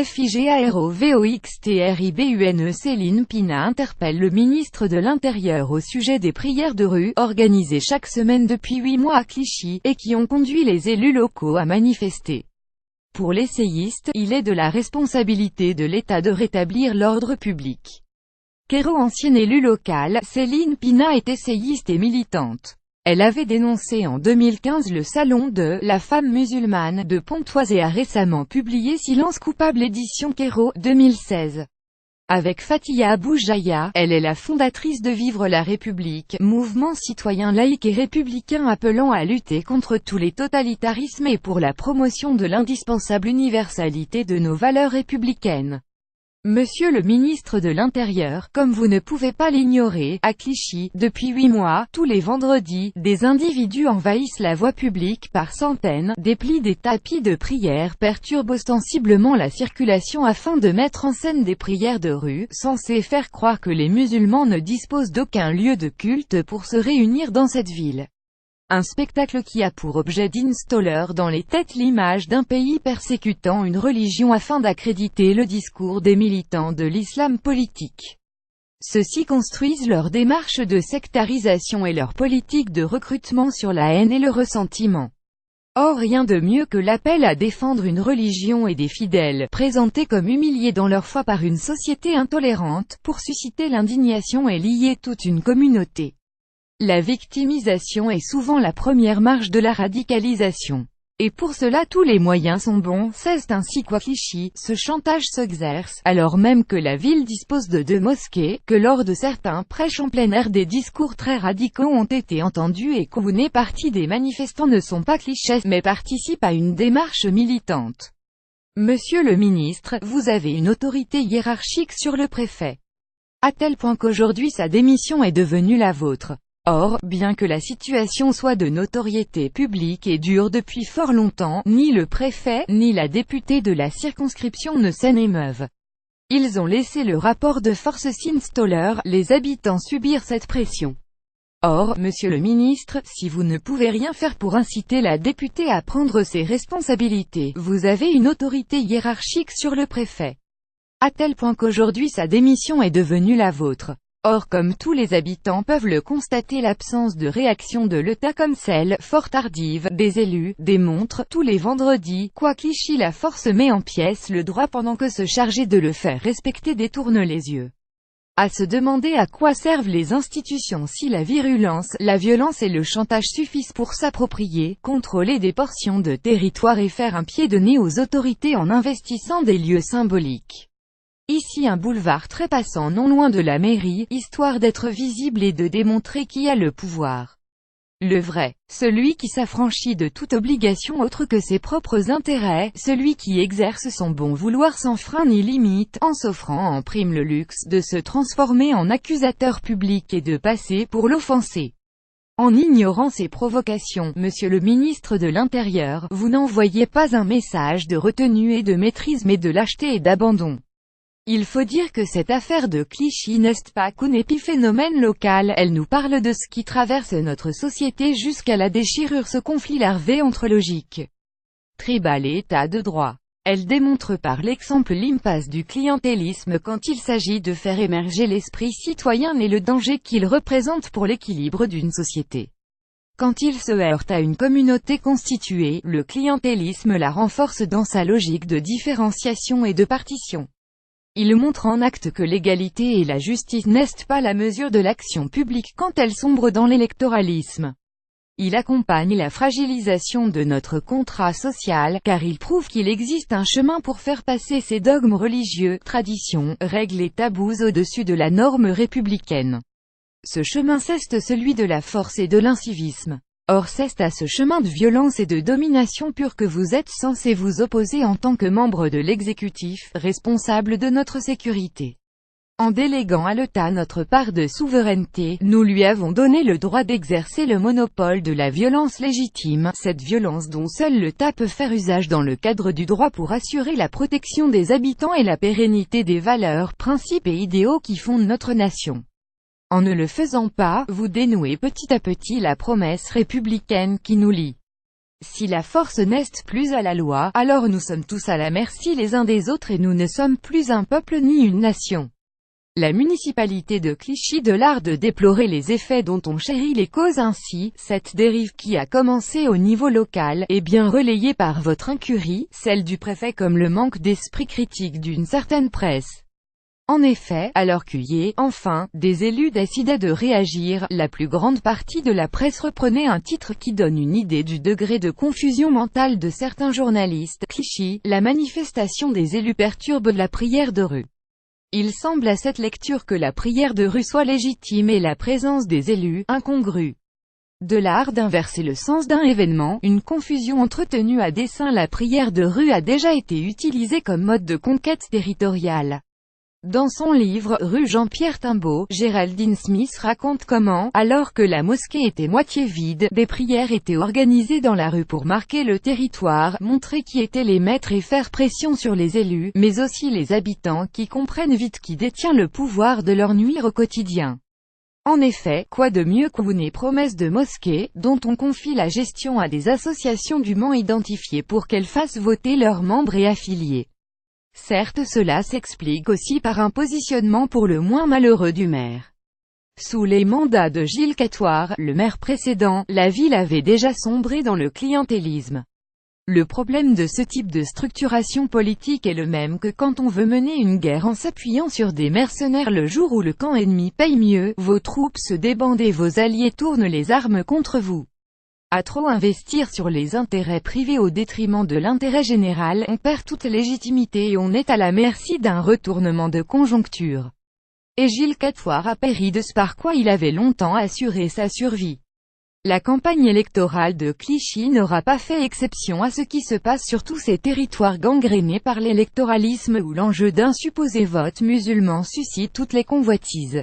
FIGAROVOXTRIBUNE Céline Pina interpelle le ministre de l'Intérieur au sujet des prières de rue, organisées chaque semaine depuis 8 mois à Clichy, et qui ont conduit les élus locaux à manifester. Pour l'essayiste, il est de la responsabilité de l'État de rétablir l'ordre public. Quéro, ancienne élue locale, Céline Pina est essayiste et militante. Elle avait dénoncé en 2015 le salon de « La femme musulmane » de Pontoise et a récemment publié Silence coupable édition Quéro, 2016. Avec Fatia Abou Jaya, elle est la fondatrice de Vivre la République, mouvement citoyen laïque et républicain appelant à lutter contre tous les totalitarismes et pour la promotion de l'indispensable universalité de nos valeurs républicaines. Monsieur le ministre de l'Intérieur, comme vous ne pouvez pas l'ignorer, à Clichy, depuis 8 mois, tous les vendredis, des individus envahissent la voie publique par centaines, déplient des tapis de prière, perturbent ostensiblement la circulation afin de mettre en scène des prières de rue, censées faire croire que les musulmans ne disposent d'aucun lieu de culte pour se réunir dans cette ville. Un spectacle qui a pour objet d'installer dans les têtes l'image d'un pays persécutant une religion afin d'accréditer le discours des militants de l'islam politique. Ceux-ci construisent leur démarche de sectarisation et leur politique de recrutement sur la haine et le ressentiment. Or rien de mieux que l'appel à défendre une religion et des fidèles, présentés comme humiliés dans leur foi par une société intolérante, pour susciter l'indignation et lier toute une communauté. La victimisation est souvent la première marche de la radicalisation. Et pour cela tous les moyens sont bons, c'est ainsi qu'à Clichy, ce chantage s'exerce, alors même que la ville dispose de 2 mosquées, que lors de certains prêches en plein air des discours très radicaux ont été entendus et qu'une partie des manifestants ne sont pas clichés, mais participent à une démarche militante. Monsieur le ministre, vous avez une autorité hiérarchique sur le préfet. À tel point qu'aujourd'hui sa démission est devenue la vôtre. Or, bien que la situation soit de notoriété publique et dure depuis fort longtemps, ni le préfet, ni la députée de la circonscription ne s'en émeuvent. Ils ont laissé le rapport de force s'installer, les habitants subir cette pression. Or, monsieur le ministre, si vous ne pouvez rien faire pour inciter la députée à prendre ses responsabilités, vous avez une autorité hiérarchique sur le préfet. À tel point qu'aujourd'hui sa démission est devenue la vôtre. Or comme tous les habitants peuvent le constater, l'absence de réaction de l'État comme celle, fort tardive, des élus, démontre, tous les vendredis, qu'à Clichy la force met en pièces le droit pendant que se charger de le faire respecter détourne les yeux. À se demander à quoi servent les institutions si la virulence, la violence et le chantage suffisent pour s'approprier, contrôler des portions de territoire et faire un pied de nez aux autorités en investissant des lieux symboliques. Ici un boulevard trépassant non loin de la mairie, histoire d'être visible et de démontrer qui a le pouvoir. Le vrai, celui qui s'affranchit de toute obligation autre que ses propres intérêts, celui qui exerce son bon vouloir sans frein ni limite, en s'offrant en prime le luxe de se transformer en accusateur public et de passer pour l'offensé. En ignorant ces provocations, monsieur le ministre de l'Intérieur, vous n'envoyez pas un message de retenue et de maîtrise mais de lâcheté et d'abandon. Il faut dire que cette affaire de Clichy n'est pas qu'un épiphénomène local, elle nous parle de ce qui traverse notre société jusqu'à la déchirure, ce conflit larvé entre logique tribale et état de droit. Elle démontre par l'exemple l'impasse du clientélisme quand il s'agit de faire émerger l'esprit citoyen et le danger qu'il représente pour l'équilibre d'une société. Quand il se heurte à une communauté constituée, le clientélisme la renforce dans sa logique de différenciation et de partition. Il montre en acte que l'égalité et la justice n'est pas la mesure de l'action publique quand elle sombre dans l'électoralisme. Il accompagne la fragilisation de notre contrat social, car il prouve qu'il existe un chemin pour faire passer ces dogmes religieux, traditions, règles et tabous au-dessus de la norme républicaine. Ce chemin c'est celui de la force et de l'incivisme. Or c'est à ce chemin de violence et de domination pure que vous êtes censé vous opposer en tant que membre de l'exécutif, responsable de notre sécurité. En déléguant à l'État notre part de souveraineté, nous lui avons donné le droit d'exercer le monopole de la violence légitime, cette violence dont seul l'État peut faire usage dans le cadre du droit pour assurer la protection des habitants et la pérennité des valeurs, principes et idéaux qui fondent notre nation. En ne le faisant pas, vous dénouez petit à petit la promesse républicaine qui nous lie. Si la force n'est plus à la loi, alors nous sommes tous à la merci les uns des autres et nous ne sommes plus un peuple ni une nation. La municipalité de Clichy de l'art de déplorer les effets dont on chérit les causes ainsi, cette dérive qui a commencé au niveau local, est bien relayée par votre incurie, celle du préfet comme le manque d'esprit critique d'une certaine presse. En effet, alors qu'il y ait, enfin, des élus décidaient de réagir, la plus grande partie de la presse reprenait un titre qui donne une idée du degré de confusion mentale de certains journalistes. Clichy, la manifestation des élus perturbe la prière de rue. Il semble à cette lecture que la prière de rue soit légitime et la présence des élus, incongrue. De l'art d'inverser le sens d'un événement, une confusion entretenue à dessein. La prière de rue a déjà été utilisée comme mode de conquête territoriale. Dans son livre « Rue Jean-Pierre Timbaud », Géraldine Smith raconte comment, alors que la mosquée était moitié vide, des prières étaient organisées dans la rue pour marquer le territoire, montrer qui étaient les maîtres et faire pression sur les élus, mais aussi les habitants qui comprennent vite qui détient le pouvoir de leur nuire au quotidien. En effet, quoi de mieux qu'une promesse de mosquée, dont on confie la gestion à des associations dûment identifiées pour qu'elles fassent voter leurs membres et affiliés. Certes, cela s'explique aussi par un positionnement pour le moins malheureux du maire. Sous les mandats de Gilles Catoire, le maire précédent, la ville avait déjà sombré dans le clientélisme. Le problème de ce type de structuration politique est le même que quand on veut mener une guerre en s'appuyant sur des mercenaires. Le jour où le camp ennemi paye mieux, vos troupes se débandent et vos alliés tournent les armes contre vous. À trop investir sur les intérêts privés au détriment de l'intérêt général, on perd toute légitimité et on est à la merci d'un retournement de conjoncture. Et Gilles Catoire a péri de ce par quoi il avait longtemps assuré sa survie. La campagne électorale de Clichy n'aura pas fait exception à ce qui se passe sur tous ces territoires gangrénés par l'électoralisme où l'enjeu d'un supposé vote musulman suscite toutes les convoitises.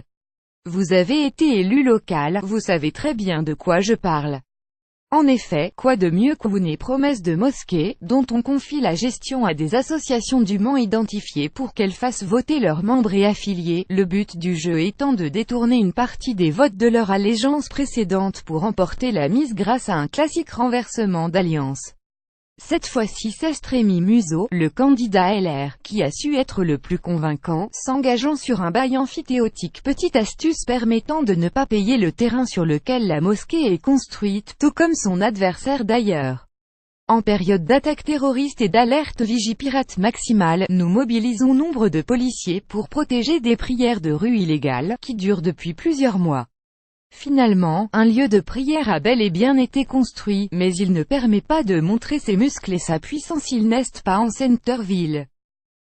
Vous avez été élu local, vous savez très bien de quoi je parle. En effet, quoi de mieux qu'une promesse de mosquée, dont on confie la gestion à des associations dûment identifiées pour qu'elles fassent voter leurs membres et affiliés, le but du jeu étant de détourner une partie des votes de leur allégeance précédente pour emporter la mise grâce à un classique renversement d'alliance. Cette fois-ci c'est Rémi Muzo, le candidat LR, qui a su être le plus convaincant, s'engageant sur un bail amphithéotique. Petite astuce permettant de ne pas payer le terrain sur lequel la mosquée est construite, tout comme son adversaire d'ailleurs. En période d'attaque terroriste et d'alerte Vigipirate maximale, nous mobilisons nombre de policiers pour protéger des prières de rue illégales, qui durent depuis plusieurs mois. Finalement, un lieu de prière a bel et bien été construit, mais il ne permet pas de montrer ses muscles et sa puissance. Il n'est pas en centre-ville.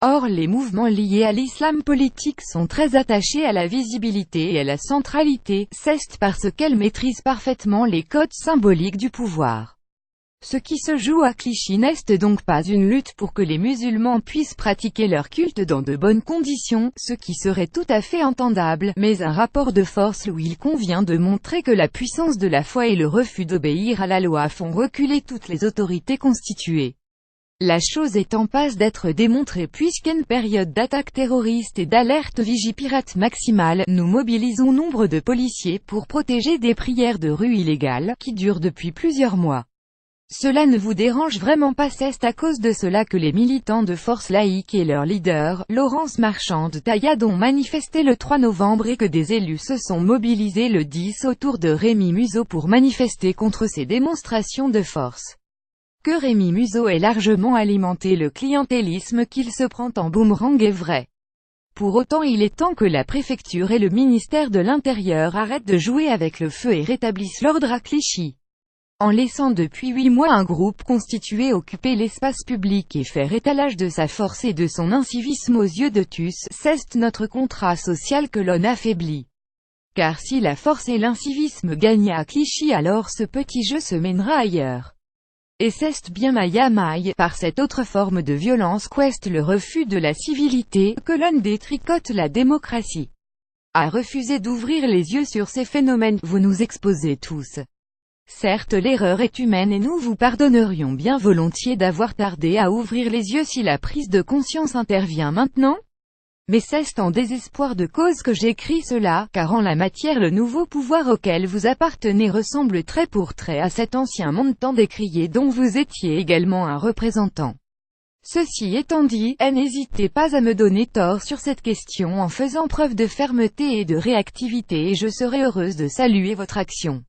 Or les mouvements liés à l'islam politique sont très attachés à la visibilité et à la centralité, c'est parce qu'elles maîtrisent parfaitement les codes symboliques du pouvoir. Ce qui se joue à Clichy n'est donc pas une lutte pour que les musulmans puissent pratiquer leur culte dans de bonnes conditions, ce qui serait tout à fait entendable, mais un rapport de force où il convient de montrer que la puissance de la foi et le refus d'obéir à la loi font reculer toutes les autorités constituées. La chose est en passe d'être démontrée puisqu'en période d'attaque terroriste et d'alerte Vigipirate maximale, nous mobilisons nombre de policiers pour protéger des prières de rue illégales, qui durent depuis plusieurs mois. Cela ne vous dérange vraiment pas, c'est à cause de cela que les militants de Force laïque et leur leader, Laurence Marchand-Taillade, ont manifesté le 3 novembre et que des élus se sont mobilisés le 10 autour de Rémi Muzo pour manifester contre ces démonstrations de force. Que Rémi Muzo ait largement alimenté le clientélisme qu'il se prend en boomerang est vrai. Pour autant il est temps que la préfecture et le ministère de l'Intérieur arrêtent de jouer avec le feu et rétablissent l'ordre à Clichy. En laissant depuis 8 mois un groupe constitué occuper l'espace public et faire étalage de sa force et de son incivisme aux yeux de tous, c'est notre contrat social que l'on affaiblit. Car si la force et l'incivisme gagnent à Clichy, alors ce petit jeu se mènera ailleurs. Et c'est bien maille à maille, par cette autre forme de violence qu'est le refus de la civilité, que l'on détricote la démocratie. À refuser d'ouvrir les yeux sur ces phénomènes, vous nous exposez tous. Certes l'erreur est humaine et nous vous pardonnerions bien volontiers d'avoir tardé à ouvrir les yeux si la prise de conscience intervient maintenant. Mais c'est en désespoir de cause que j'écris cela, car en la matière le nouveau pouvoir auquel vous appartenez ressemble trait pour trait à cet ancien monde tant décrié dont vous étiez également un représentant. Ceci étant dit, n'hésitez pas à me donner tort sur cette question en faisant preuve de fermeté et de réactivité et je serai heureuse de saluer votre action.